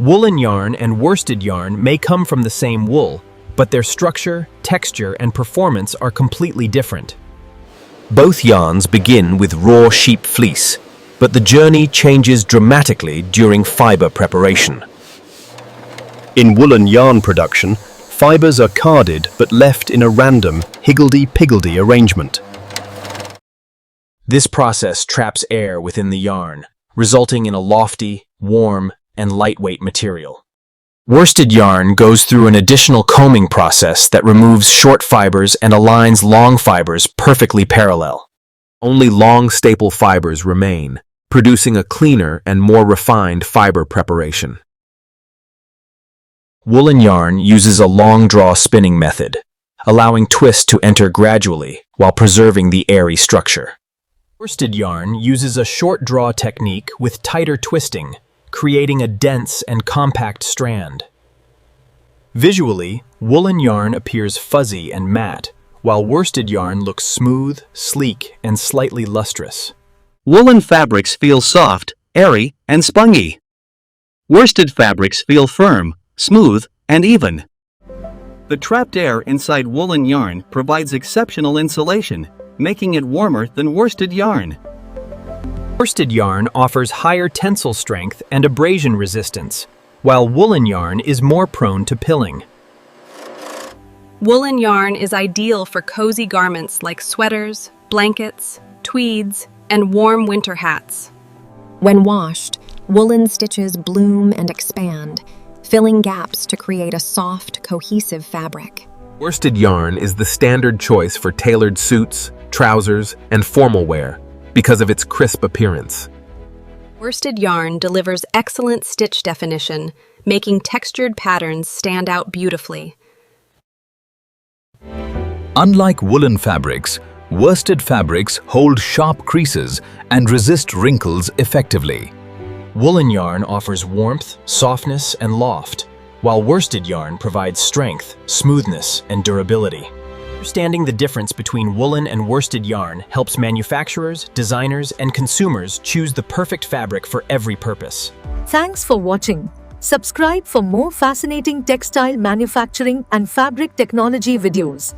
Woolen yarn and worsted yarn may come from the same wool, but their structure, texture, and performance are completely different. Both yarns begin with raw sheep fleece, but the journey changes dramatically during fiber preparation. In woolen yarn production, fibers are carded but left in a random, higgledy-piggledy arrangement. This process traps air within the yarn, resulting in a lofty, warm, and lightweight material. Worsted yarn goes through an additional combing process that removes short fibers and aligns long fibers perfectly parallel. Only long staple fibers remain, producing a cleaner and more refined fiber preparation. Woolen yarn uses a long draw spinning method, allowing twist to enter gradually while preserving the airy structure. Worsted yarn uses a short draw technique with tighter twisting, creating a dense and compact strand. Visually, woolen yarn appears fuzzy and matte, while worsted yarn looks smooth, sleek, and slightly lustrous. Woolen fabrics feel soft, airy, and spongy. Worsted fabrics feel firm, smooth, and even. The trapped air inside woolen yarn provides exceptional insulation, making it warmer than worsted yarn. Worsted yarn offers higher tensile strength and abrasion resistance, while woolen yarn is more prone to pilling. Woolen yarn is ideal for cozy garments like sweaters, blankets, tweeds, and warm winter hats. When washed, woolen stitches bloom and expand, filling gaps to create a soft, cohesive fabric. Worsted yarn is the standard choice for tailored suits, trousers, and formal wear because of its crisp appearance. Worsted yarn delivers excellent stitch definition, making textured patterns stand out beautifully. Unlike woolen fabrics, worsted fabrics hold sharp creases and resist wrinkles effectively. Woolen yarn offers warmth, softness, and loft, while worsted yarn provides strength, smoothness, and durability. Understanding the difference between woolen and worsted yarn helps manufacturers, designers, and consumers choose the perfect fabric for every purpose. Thanks for watching. Subscribe for more fascinating textile manufacturing and fabric technology videos.